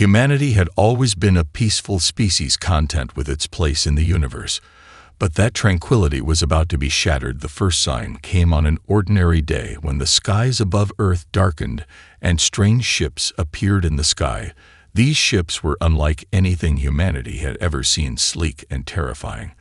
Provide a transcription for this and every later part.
Humanity had always been a peaceful species content with its place in the universe, but that tranquility was about to be shattered. The first sign came on an ordinary day when the skies above Earth darkened and strange ships appeared in the sky. These ships were unlike anything humanity had ever seen, sleek and terrifying.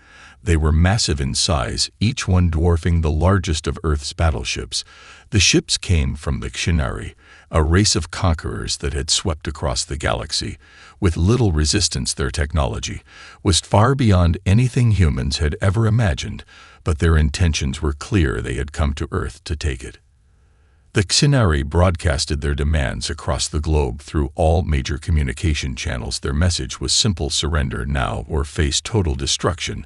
They were massive in size, each one dwarfing the largest of Earth's battleships. The ships came from the Xenari, a race of conquerors that had swept across the galaxy. With little resistance, their technology was far beyond anything humans had ever imagined, but their intentions were clear. They had come to Earth to take it. The Xenari broadcasted their demands across the globe through all major communication channels. Their message was simple: surrender now or face total destruction.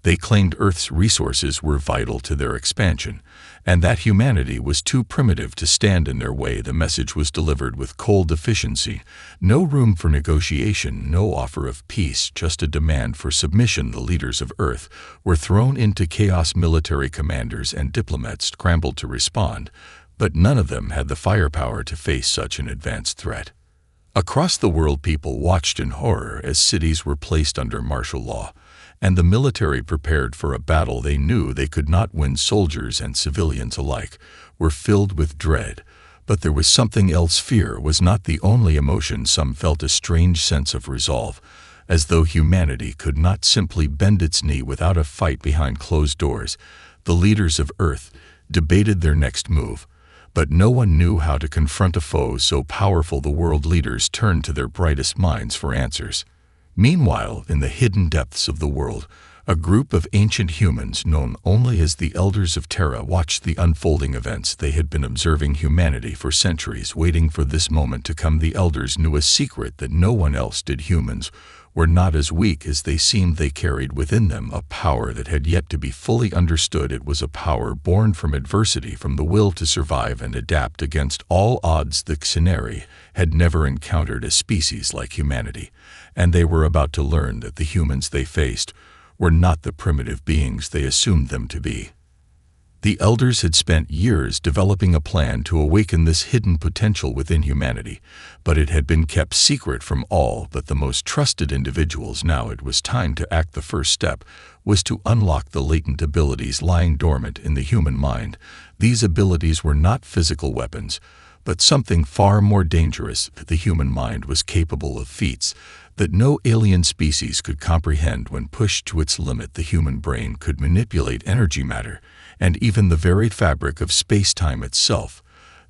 They claimed Earth's resources were vital to their expansion, and that humanity was too primitive to stand in their way. The message was delivered with cold efficiency. No room for negotiation, no offer of peace, just a demand for submission. The leaders of Earth were thrown into chaos. Military commanders and diplomats scrambled to respond, but none of them had the firepower to face such an advanced threat. Across the world, people watched in horror as cities were placed under martial law, and the military prepared for a battle they knew they could not win. Soldiers and civilians alike were filled with dread, but there was something else. Fear was not the only emotion. Some felt a strange sense of resolve, as though humanity could not simply bend its knee without a fight. Behind closed doors, the leaders of Earth debated their next move, but no one knew how to confront a foe so powerful. The world leaders turned to their brightest minds for answers. Meanwhile, in the hidden depths of the world, a group of ancient humans known only as the Elders of Terra watched the unfolding events. They had been observing humanity for centuries, waiting for this moment to come. The Elders knew a secret that no one else did. Humans were not as weak as they seemed. They carried within them a power that had yet to be fully understood. It was a power born from adversity, from the will to survive and adapt against all odds. The Xenari had never encountered a species like humanity, and they were about to learn that the humans they faced were not the primitive beings they assumed them to be. The Elders had spent years developing a plan to awaken this hidden potential within humanity, but it had been kept secret from all but the most trusted individuals. Now it was time to act. The first step was to unlock the latent abilities lying dormant in the human mind. These abilities were not physical weapons, but something far more dangerous. The human mind was capable of feats that no alien species could comprehend. When pushed to its limit, the human brain could manipulate energy, matter, and even the very fabric of space-time itself.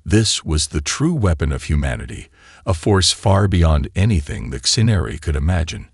This was the true weapon of humanity, a force far beyond anything the Xenari could imagine.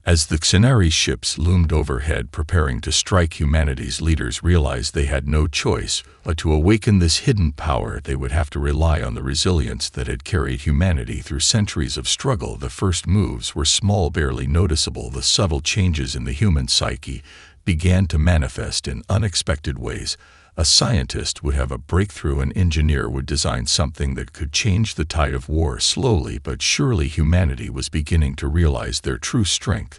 As the Xenari ships loomed overhead preparing to strike, humanity's leaders realized they had no choice but to awaken this hidden power. They would have to rely on the resilience that had carried humanity through centuries of struggle. The first moves were small, barely noticeable. The subtle changes in the human psyche began to manifest in unexpected ways. A scientist would have a breakthrough, an engineer would design something that could change the tide of war. Slowly but surely, humanity was beginning to realize their true strength,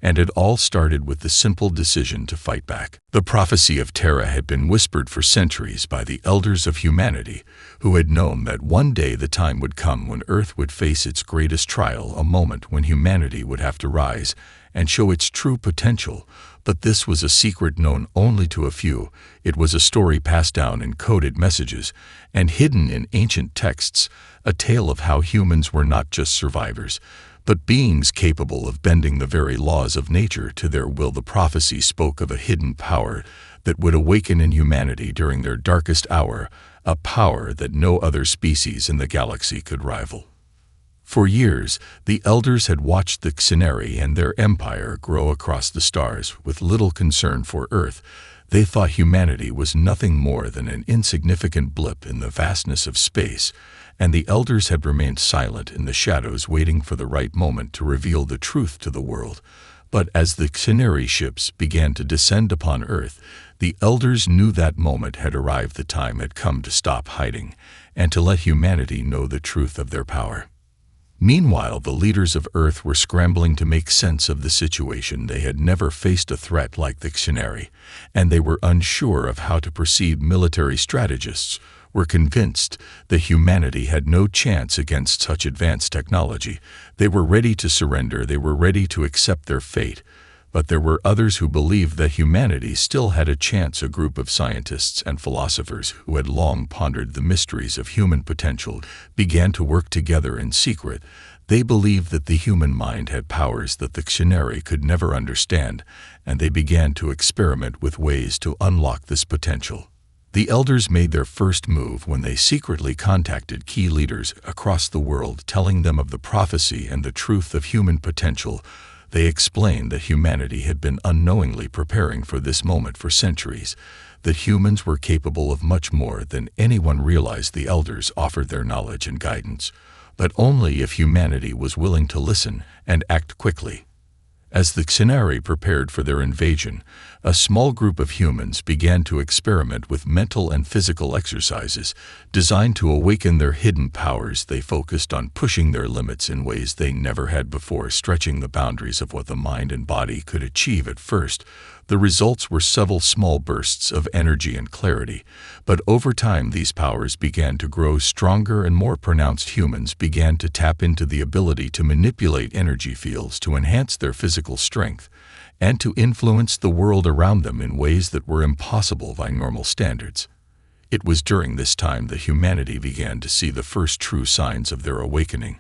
and it all started with the simple decision to fight back. The prophecy of Terra had been whispered for centuries by the Elders of humanity, who had known that one day the time would come when Earth would face its greatest trial, a moment when humanity would have to rise and show its true potential. But this was a secret known only to a few. It was a story passed down in coded messages and hidden in ancient texts, a tale of how humans were not just survivors, but beings capable of bending the very laws of nature to their will. The prophecy spoke of a hidden power that would awaken in humanity during their darkest hour, a power that no other species in the galaxy could rival. For years, the Elders had watched the Xenari and their empire grow across the stars. With little concern for Earth, they thought humanity was nothing more than an insignificant blip in the vastness of space, and the Elders had remained silent in the shadows, waiting for the right moment to reveal the truth to the world. But as the Xenari ships began to descend upon Earth, the Elders knew that moment had arrived. The time had come to stop hiding and to let humanity know the truth of their power. Meanwhile, the leaders of Earth were scrambling to make sense of the situation. They had never faced a threat like the Xenari, and they were unsure of how to proceed. Military strategists were convinced that humanity had no chance against such advanced technology. They were ready to surrender, they were ready to accept their fate. But there were others who believed that humanity still had a chance. A group of scientists and philosophers who had long pondered the mysteries of human potential began to work together in secret. They believed that the human mind had powers that the Xenari could never understand, and they began to experiment with ways to unlock this potential. The elders made their first move when they secretly contacted key leaders across the world, telling them of the prophecy and the truth of human potential. They explained that humanity had been unknowingly preparing for this moment for centuries, that humans were capable of much more than anyone realized. The elders offered their knowledge and guidance, but only if humanity was willing to listen and act quickly. As the Xenari prepared for their invasion, a small group of humans began to experiment with mental and physical exercises designed to awaken their hidden powers. They focused on pushing their limits in ways they never had before, stretching the boundaries of what the mind and body could achieve. At first, the results were subtle small bursts of energy and clarity, but over time these powers began to grow stronger and more pronounced. Humans began to tap into the ability to manipulate energy fields to enhance their physical strength and to influence the world around them in ways that were impossible by normal standards. It was during this time that humanity began to see the first true signs of their awakening.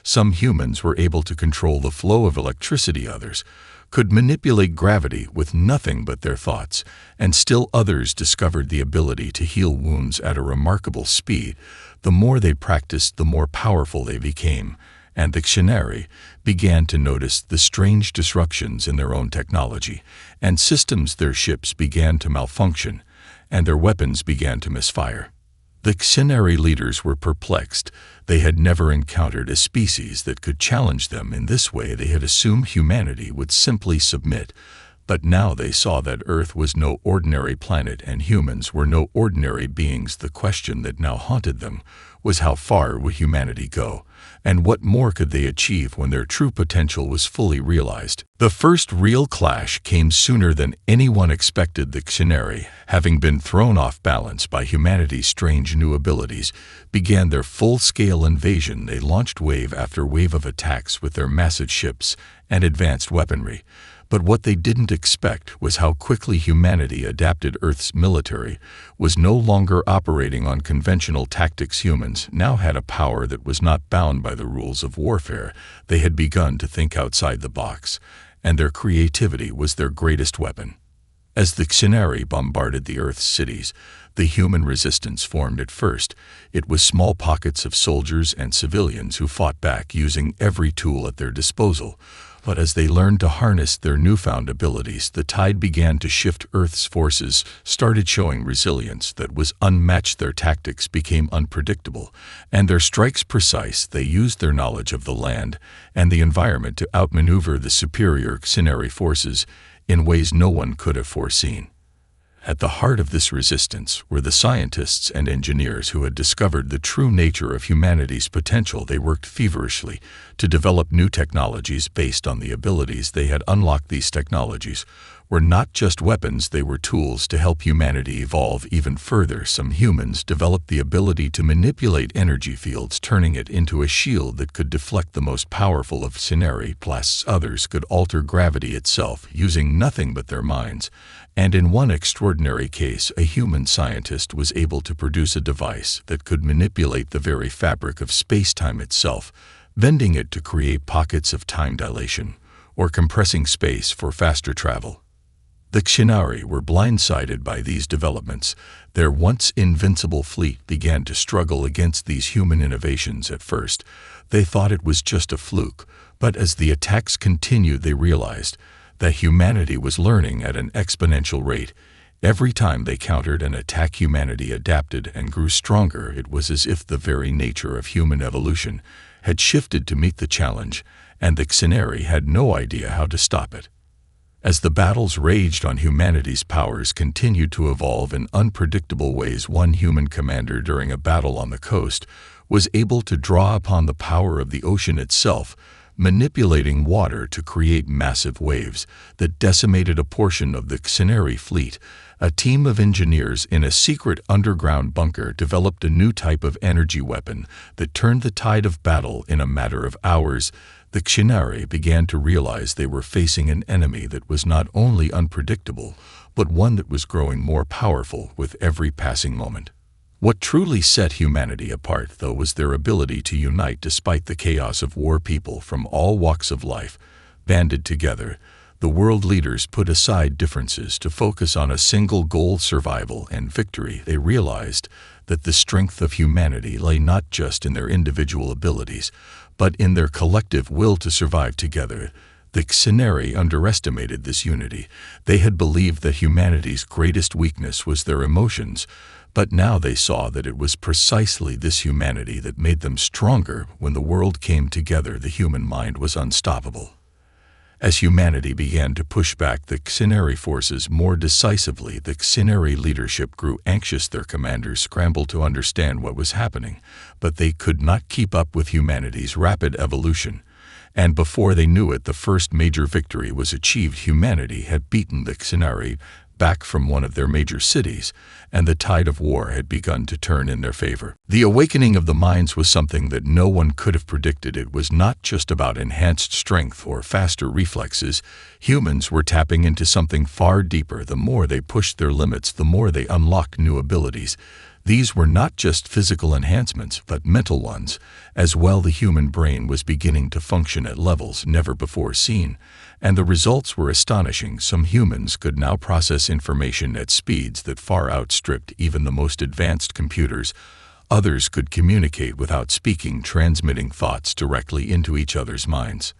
Some humans were able to control the flow of electricity, others could manipulate gravity with nothing but their thoughts, and still others discovered the ability to heal wounds at a remarkable speed. The more they practiced, the more powerful they became, and the Xenari began to notice the strange disruptions in their own technology and systems. Their ships began to malfunction, and their weapons began to misfire. The Xenari leaders were perplexed. They had never encountered a species that could challenge them in this way. They had assumed humanity would simply submit, but now they saw that Earth was no ordinary planet and humans were no ordinary beings. The question that now haunted them was, how far would humanity go, and what more could they achieve when their true potential was fully realized? The first real clash came sooner than anyone expected. The Xenari, having been thrown off balance by humanity's strange new abilities, began their full-scale invasion. They launched wave after wave of attacks with their massive ships and advanced weaponry. But what they didn't expect was how quickly humanity adapted. Earth's military was no longer operating on conventional tactics. Humans now had a power that was not bound by the rules of warfare. They had begun to think outside the box, and their creativity was their greatest weapon. As the Xenari bombarded the Earth's cities, the human resistance formed. At first, it was small pockets of soldiers and civilians who fought back using every tool at their disposal. But as they learned to harness their newfound abilities, the tide began to shift. Earth's forces started showing resilience that was unmatched. Their tactics became unpredictable, and their strikes precise. They used their knowledge of the land and the environment to outmaneuver the superior Xenari forces in ways no one could have foreseen. At the heart of this resistance were the scientists and engineers who had discovered the true nature of humanity's potential. They worked feverishly to develop new technologies based on the abilities they had unlocked. These technologies were not just weapons, they were tools to help humanity evolve even further. Some humans developed the ability to manipulate energy fields, turning it into a shield that could deflect the most powerful of Xenari blasts. Others could alter gravity itself using nothing but their minds. And in one extraordinary case, a human scientist was able to produce a device that could manipulate the very fabric of space-time itself, bending it to create pockets of time dilation or compressing space for faster travel. The Xenari were blindsided by these developments. Their once invincible fleet began to struggle against these human innovations. At first, they thought it was just a fluke, but as the attacks continued, they realized that humanity was learning at an exponential rate. Every time they countered an attack, humanity adapted and grew stronger. It was as if the very nature of human evolution had shifted to meet the challenge, and the Xenari had no idea how to stop it. As the battles raged on, humanity's powers continued to evolve in unpredictable ways. One human commander during a battle on the coast was able to draw upon the power of the ocean itself, manipulating water to create massive waves that decimated a portion of the Xenari fleet. A team of engineers in a secret underground bunker developed a new type of energy weapon that turned the tide of battle in a matter of hours. The Xenari began to realize they were facing an enemy that was not only unpredictable, but one that was growing more powerful with every passing moment. What truly set humanity apart, though, was their ability to unite despite the chaos of war. People from all walks of life banded together. The world leaders put aside differences to focus on a single goal: survival and victory. They realized that the strength of humanity lay not just in their individual abilities, but in their collective will to survive together. The Xenari underestimated this unity. They had believed that humanity's greatest weakness was their emotions, but now they saw that it was precisely this humanity that made them stronger. When the world came together, the human mind was unstoppable. As humanity began to push back the Xenari forces more decisively, the Xenari leadership grew anxious. Their commanders scrambled to understand what was happening, but they could not keep up with humanity's rapid evolution. And before they knew it, the first major victory was achieved. Humanity had beaten the Xenari back from one of their major cities, and the tide of war had begun to turn in their favor. The awakening of the minds was something that no one could have predicted. It was not just about enhanced strength or faster reflexes. Humans were tapping into something far deeper. The more they pushed their limits, the more they unlocked new abilities. These were not just physical enhancements, but mental ones as well. The human brain was beginning to function at levels never before seen, and the results were astonishing. Some humans could now process information at speeds that far outstripped even the most advanced computers. Others could communicate without speaking, transmitting thoughts directly into each other's minds.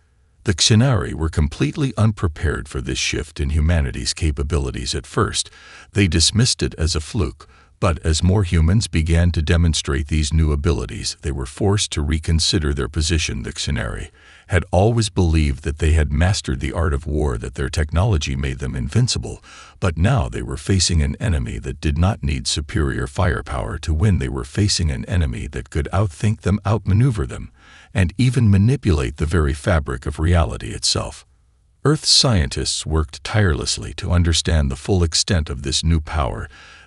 The Xenari were completely unprepared for this shift in humanity's capabilities. At first, they dismissed it as a fluke. But as more humans began to demonstrate these new abilities, they were forced to reconsider their position. The Xenari had always believed that they had mastered the art of war, that their technology made them invincible, but now they were facing an enemy that did not need superior firepower to win. They were facing an enemy that could outthink them, outmaneuver them, and even manipulate the very fabric of reality itself. Earth's scientists worked tirelessly to understand the full extent of this new power.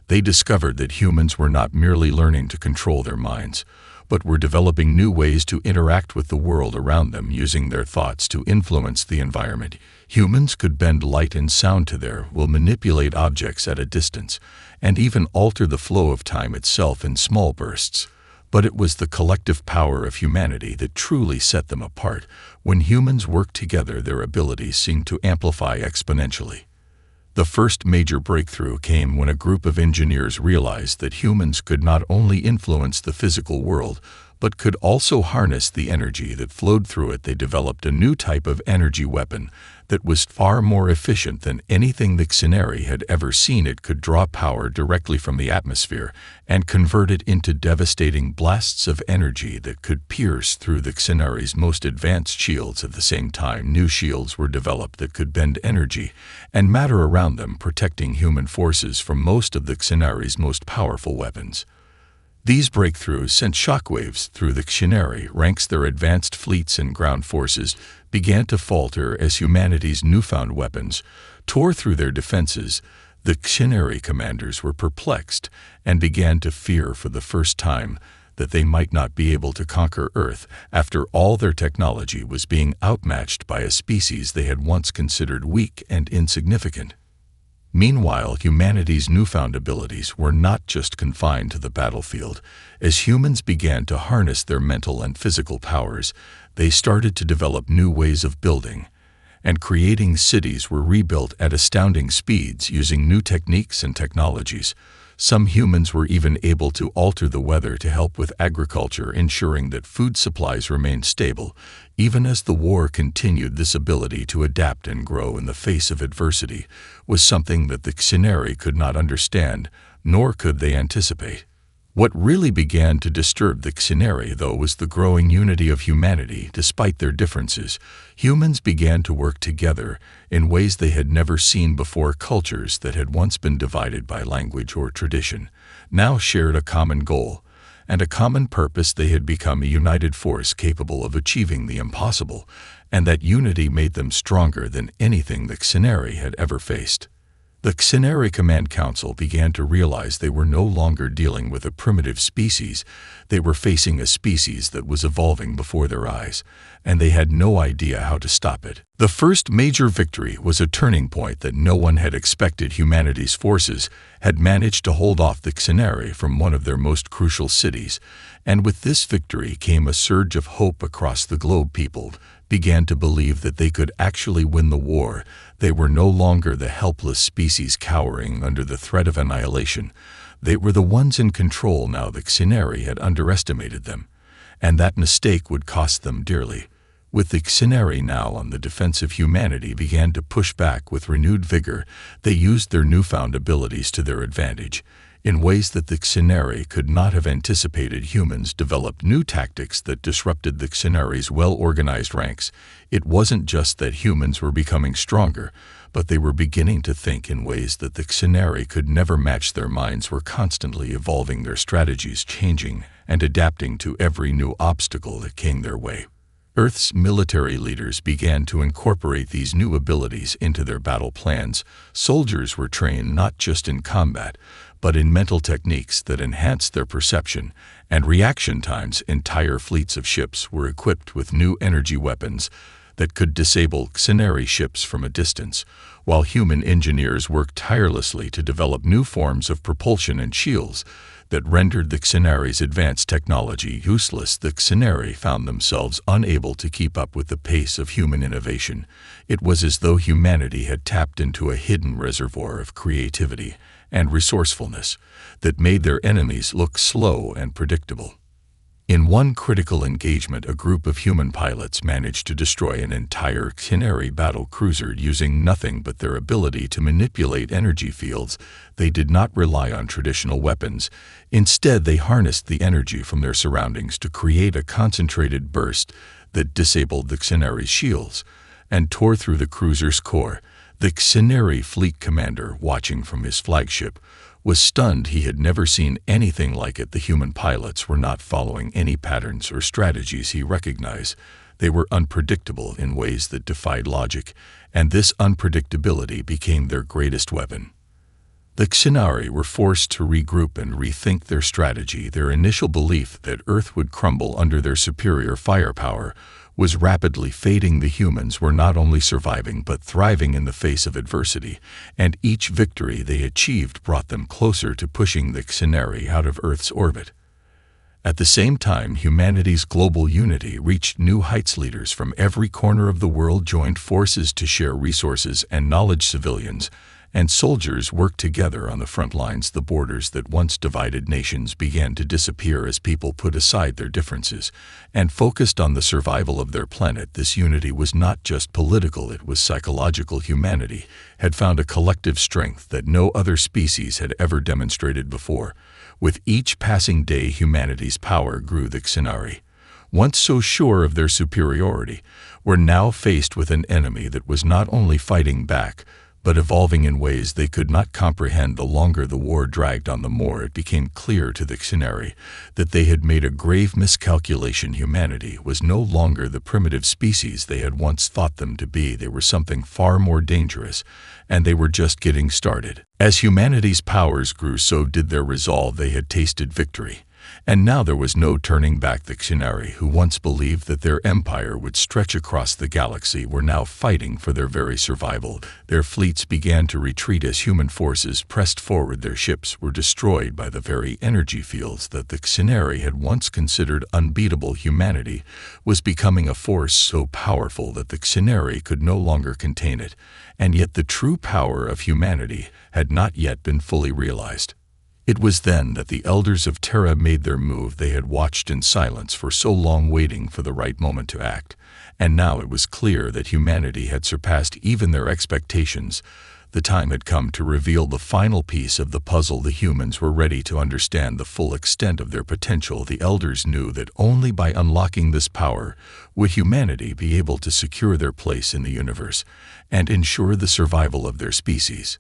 They discovered that humans were not merely learning to control their minds, but were developing new ways to interact with the world around them, using their thoughts to influence the environment. Humans could bend light and sound to their will, manipulate objects at a distance, and even alter the flow of time itself in small bursts. But it was the collective power of humanity that truly set them apart. When humans worked together, their abilities seemed to amplify exponentially. The first major breakthrough came when a group of engineers realized that humans could not only influence the physical world, but could also harness the energy that flowed through it. They developed a new type of energy weapon that was far more efficient than anything the Xenari had ever seen. It could draw power directly from the atmosphere and convert it into devastating blasts of energy that could pierce through the Xenari's most advanced shields. At the same time, new shields were developed that could bend energy and matter around them, protecting human forces from most of the Xenari's most powerful weapons. These breakthroughs sent shockwaves through the Xenari ranks. Their advanced fleets and ground forces began to falter as humanity's newfound weapons tore through their defenses. The Xenari commanders were perplexed and began to fear for the first time that they might not be able to conquer Earth. After all, their technology was being outmatched by a species they had once considered weak and insignificant. Meanwhile, humanity's newfound abilities were not just confined to the battlefield. As humans began to harness their mental and physical powers, they started to develop new ways of building and creating. Cities were rebuilt at astounding speeds using new techniques and technologies. Some humans were even able to alter the weather to help with agriculture, ensuring that food supplies remained stable. Even as the war continued, this ability to adapt and grow in the face of adversity was something that the Xenari could not understand, nor could they anticipate. What really began to disturb the Xenari, though, was the growing unity of humanity. Despite their differences, humans began to work together in ways they had never seen before. Cultures that had once been divided by language or tradition now shared a common goal, and a common purpose. They had become a united force capable of achieving the impossible, and that unity made them stronger than anything the Xenari had ever faced. The Xenari Command Council began to realize they were no longer dealing with a primitive species. They were facing a species that was evolving before their eyes, and they had no idea how to stop it. The first major victory was a turning point that no one had expected. Humanity's forces had managed to hold off the Xenari from one of their most crucial cities, and with this victory came a surge of hope across the globe. People began to believe that they could actually win the war. They were no longer the helpless species cowering under the threat of annihilation. They were the ones in control now. The Xenari had underestimated them, and that mistake would cost them dearly. With the Xenari now on the defensive, humanity began to push back with renewed vigor. They used their newfound abilities to their advantage. In ways that the Xenari could not have anticipated, humans developed new tactics that disrupted the Xenari's well-organized ranks. It wasn't just that humans were becoming stronger, but they were beginning to think in ways that the Xenari could never match. Their minds were constantly evolving, their strategies changing and adapting to every new obstacle that came their way. Earth's military leaders began to incorporate these new abilities into their battle plans. Soldiers were trained not just in combat, but in mental techniques that enhanced their perception and reaction times. Entire fleets of ships were equipped with new energy weapons that could disable Xenari ships from a distance, while human engineers worked tirelessly to develop new forms of propulsion and shields that rendered the Xenari's advanced technology useless. The Xenari found themselves unable to keep up with the pace of human innovation. It was as though humanity had tapped into a hidden reservoir of creativity and resourcefulness that made their enemies look slow and predictable. In one critical engagement, a group of human pilots managed to destroy an entire Xenari battle cruiser using nothing but their ability to manipulate energy fields. They did not rely on traditional weapons. Instead, they harnessed the energy from their surroundings to create a concentrated burst that disabled the Xenari's shields and tore through the cruiser's core. The Xenari fleet commander, watching from his flagship, was stunned. He had never seen anything like it. The human pilots were not following any patterns or strategies he recognized. They were unpredictable in ways that defied logic, and this unpredictability became their greatest weapon. The Xenari were forced to regroup and rethink their strategy. Their initial belief that Earth would crumble under their superior firepower was rapidly fading. The humans were not only surviving but thriving in the face of adversity, and each victory they achieved brought them closer to pushing the Xenari out of Earth's orbit. At the same time, humanity's global unity reached new heights. Leaders from every corner of the world joined forces to share resources and knowledge. Civilians and soldiers worked together on the front lines. The borders that once divided nations began to disappear as people put aside their differences and focused on the survival of their planet. This unity was not just political, it was psychological. Humanity had found a collective strength that no other species had ever demonstrated before. With each passing day, humanity's power grew. The Xenari, once so sure of their superiority, were now faced with an enemy that was not only fighting back, but evolving in ways they could not comprehend. The longer the war dragged on, the more it became clear to the Xenari that they had made a grave miscalculation. Humanity was no longer the primitive species they had once thought them to be. They were something far more dangerous, and they were just getting started. As humanity's powers grew, so did their resolve. They had tasted victory, and now there was no turning back. The Xenari, who once believed that their empire would stretch across the galaxy, were now fighting for their very survival. Their fleets began to retreat as human forces pressed forward. Their ships were destroyed by the very energy fields that the Xenari had once considered unbeatable. Humanity was becoming a force so powerful that the Xenari could no longer contain it, and yet the true power of humanity had not yet been fully realized. It was then that the elders of Terra made their move. They had watched in silence for so long, waiting for the right moment to act, and now it was clear that humanity had surpassed even their expectations. The time had come to reveal the final piece of the puzzle. The humans were ready to understand the full extent of their potential. The elders knew that only by unlocking this power would humanity be able to secure their place in the universe and ensure the survival of their species.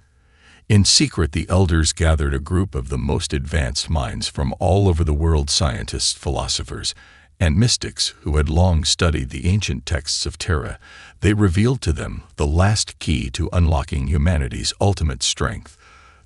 In secret, the elders gathered a group of the most advanced minds from all over the world, scientists, philosophers, and mystics who had long studied the ancient texts of Terra. They revealed to them the last key to unlocking humanity's ultimate strength.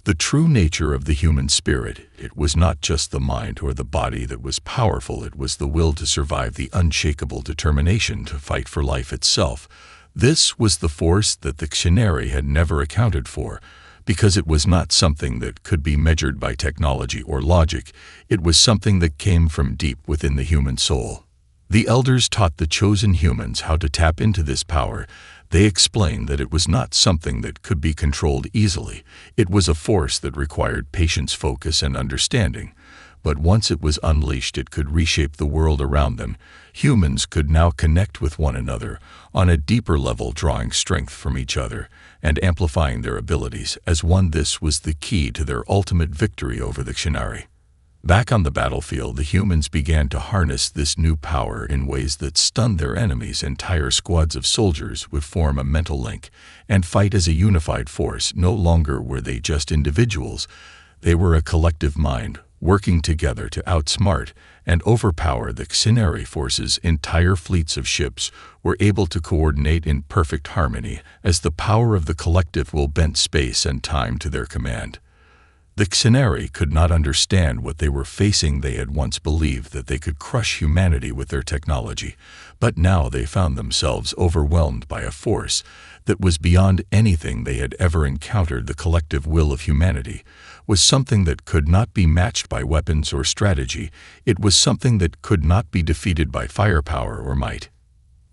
The true nature of the human spirit. It was not just the mind or the body that was powerful, it was the will to survive, the unshakable determination to fight for life itself. This was the force that the Xenari had never accounted for, because it was not something that could be measured by technology or logic. It was something that came from deep within the human soul. The elders taught the chosen humans how to tap into this power. They explained that it was not something that could be controlled easily. It was a force that required patience, focus, and understanding. But once it was unleashed, it could reshape the world around them. Humans could now connect with one another on a deeper level, drawing strength from each other and amplifying their abilities as one. This was the key to their ultimate victory over the Xenari. Back on the battlefield, the humans began to harness this new power in ways that stunned their enemies. Entire squads of soldiers would form a mental link and fight as a unified force. No longer were they just individuals. They were a collective mind, working together to outsmart and overpower the Xenari forces. Entire fleets of ships were able to coordinate in perfect harmony as the power of the collective will bent space and time to their command. The Xenari could not understand what they were facing. They had once believed that they could crush humanity with their technology, but now they found themselves overwhelmed by a force that was beyond anything they had ever encountered. The collective will of humanity was something that could not be matched by weapons or strategy. It was something that could not be defeated by firepower or might.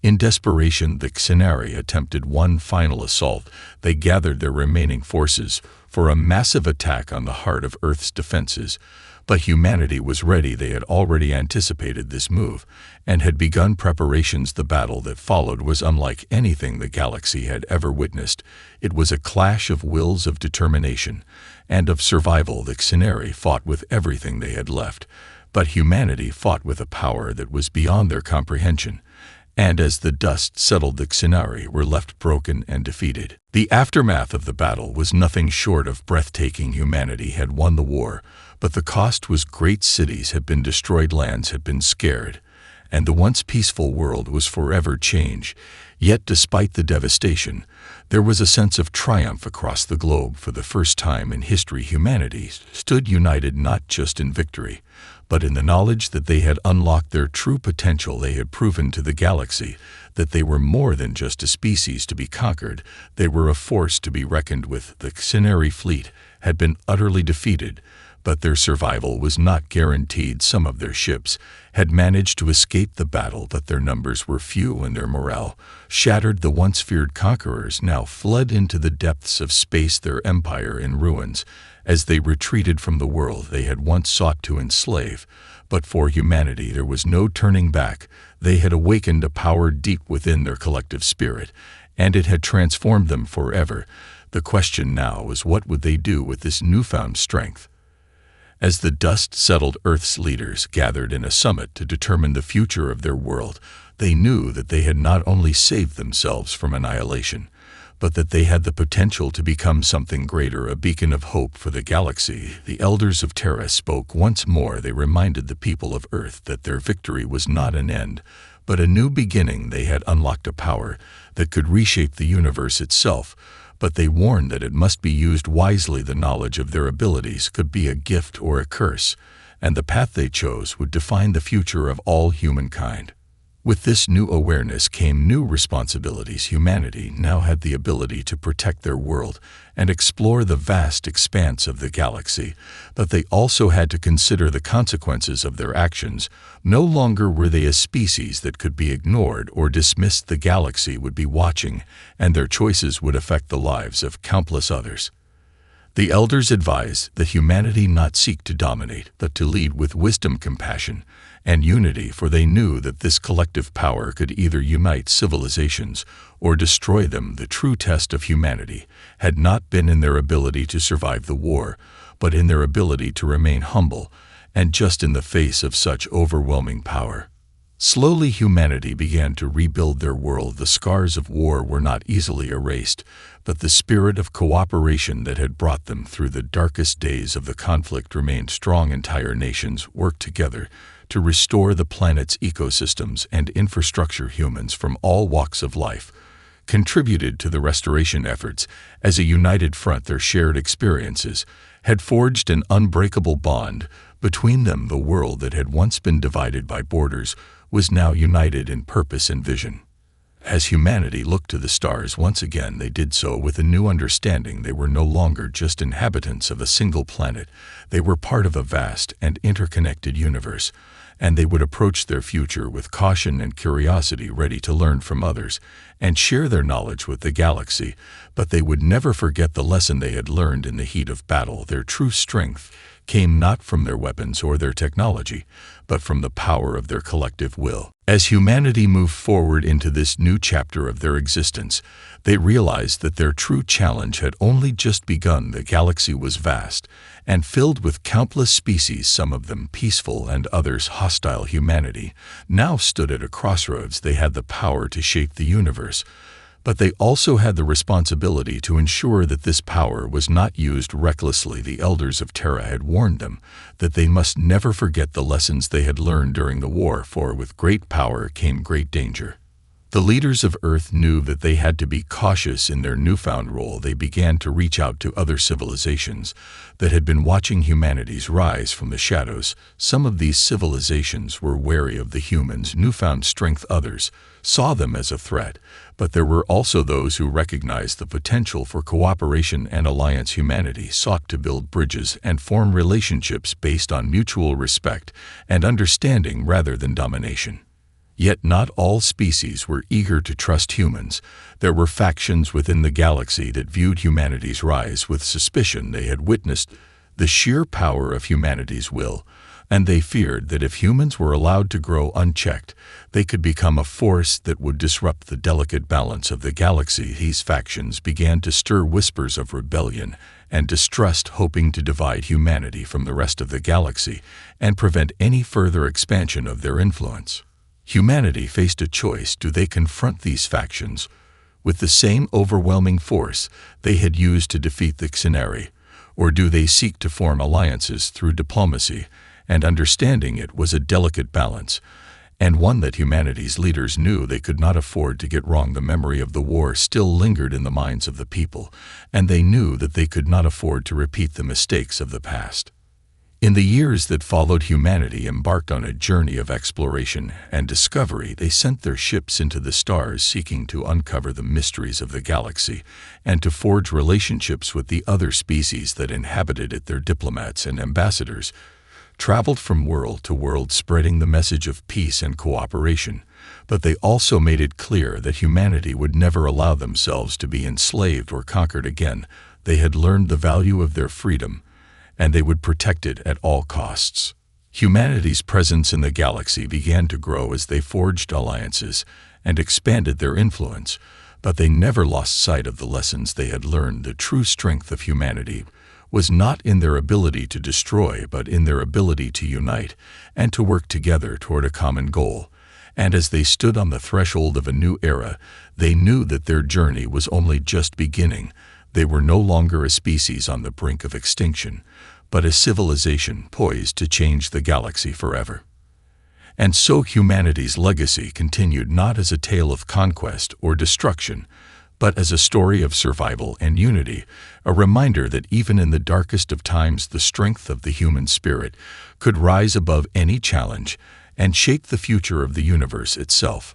In desperation, the Xenari attempted one final assault. They gathered their remaining forces for a massive attack on the heart of Earth's defenses. But humanity was ready. They had already anticipated this move and had begun preparations. The battle that followed was unlike anything the galaxy had ever witnessed. It was a clash of wills, of determination, and of survival. The Xenari fought with everything they had left, but humanity fought with a power that was beyond their comprehension. And as the dust settled, the Xenari were left broken and defeated. The aftermath of the battle was nothing short of breathtaking. Humanity had won the war, but the cost was great. Cities had been destroyed, lands had been scared, and the once peaceful world was forever changed. Yet despite the devastation, there was a sense of triumph across the globe. For the first time in history, humanity stood united, not just in victory, but in the knowledge that they had unlocked their true potential. They had proven to the galaxy that they were more than just a species to be conquered. They were a force to be reckoned with. The Xenari fleet had been utterly defeated, but their survival was not guaranteed. Some of their ships had managed to escape the battle, but their numbers were few and their morale shattered. The once feared conquerors now fled into the depths of space, their empire in ruins, as they retreated from the world they had once sought to enslave. But for humanity there was no turning back. They had awakened a power deep within their collective spirit, and it had transformed them forever. The question now was, what would they do with this newfound strength? As the dust settled, Earth's leaders gathered in a summit to determine the future of their world. They knew that they had not only saved themselves from annihilation, but that they had the potential to become something greater, a beacon of hope for the galaxy. The elders of Terra spoke once more. They reminded the people of Earth that their victory was not an end, but a new beginning. They had unlocked a power that could reshape the universe itself, but they warned that it must be used wisely. The knowledge of their abilities could be a gift or a curse, and the path they chose would define the future of all humankind. With this new awareness came new responsibilities. Humanity now had the ability to protect their world and explore the vast expanse of the galaxy, but they also had to consider the consequences of their actions. No longer were they a species that could be ignored or dismissed. The galaxy would be watching, and their choices would affect the lives of countless others. The elders advised that humanity not seek to dominate, but to lead with wisdom, compassion, and unity, for they knew that this collective power could either unite civilizations or destroy them. The true test of humanity had not been in their ability to survive the war, but in their ability to remain humble and just in the face of such overwhelming power. Slowly, humanity began to rebuild their world. The scars of war were not easily erased, but the spirit of cooperation that had brought them through the darkest days of the conflict remained strong. Entire nations worked together to restore the planet's ecosystems and infrastructure. Humans from all walks of life contributed to the restoration efforts. As a united front, their shared experiences had forged an unbreakable bond between them. The world that had once been divided by borders was now united in purpose and vision. As humanity looked to the stars once again, they did so with a new understanding. They were no longer just inhabitants of a single planet. They were part of a vast and interconnected universe, and they would approach their future with caution and curiosity, ready to learn from others and share their knowledge with the galaxy. But they would never forget the lesson they had learned in the heat of battle. Their true strength came not from their weapons or their technology, but from the power of their collective will. As humanity moved forward into this new chapter of their existence, they realized that their true challenge had only just begun. The galaxy was vast and filled with countless species, some of them peaceful and others hostile. Humanity now stood at a crossroads. They had the power to shape the universe, but they also had the responsibility to ensure that this power was not used recklessly. The elders of Terra had warned them that they must never forget the lessons they had learned during the war, for with great power came great danger. The leaders of Earth knew that they had to be cautious in their newfound role. They began to reach out to other civilizations that had been watching humanity's rise from the shadows. Some of these civilizations were wary of the humans' newfound strength. Others saw them as a threat, but there were also those who recognized the potential for cooperation and alliance. Humanity sought to build bridges and form relationships based on mutual respect and understanding rather than domination. Yet not all species were eager to trust humans. There were factions within the galaxy that viewed humanity's rise with suspicion. They had witnessed the sheer power of humanity's will, and they feared that if humans were allowed to grow unchecked, they could become a force that would disrupt the delicate balance of the galaxy. These factions began to stir whispers of rebellion and distrust, hoping to divide humanity from the rest of the galaxy and prevent any further expansion of their influence. Humanity faced a choice. Do they confront these factions with the same overwhelming force they had used to defeat the Xenari, or do they seek to form alliances through diplomacy and understanding? It was a delicate balance, and one that humanity's leaders knew they could not afford to get wrong. The memory of the war still lingered in the minds of the people, and they knew that they could not afford to repeat the mistakes of the past. In the years that followed, humanity embarked on a journey of exploration and discovery. They sent their ships into the stars, seeking to uncover the mysteries of the galaxy and to forge relationships with the other species that inhabited it. Their diplomats and ambassadors traveled from world to world, spreading the message of peace and cooperation, but they also made it clear that humanity would never allow themselves to be enslaved or conquered again. They had learned the value of their freedom, and they would protect it at all costs. Humanity's presence in the galaxy began to grow as they forged alliances and expanded their influence, but they never lost sight of the lessons they had learned. The true strength of humanity was not in their ability to destroy, but in their ability to unite and to work together toward a common goal. And as they stood on the threshold of a new era, they knew that their journey was only just beginning. They were no longer a species on the brink of extinction, but a civilization poised to change the galaxy forever. And so humanity's legacy continued, not as a tale of conquest or destruction, but as a story of survival and unity, a reminder that even in the darkest of times, the strength of the human spirit could rise above any challenge and shape the future of the universe itself.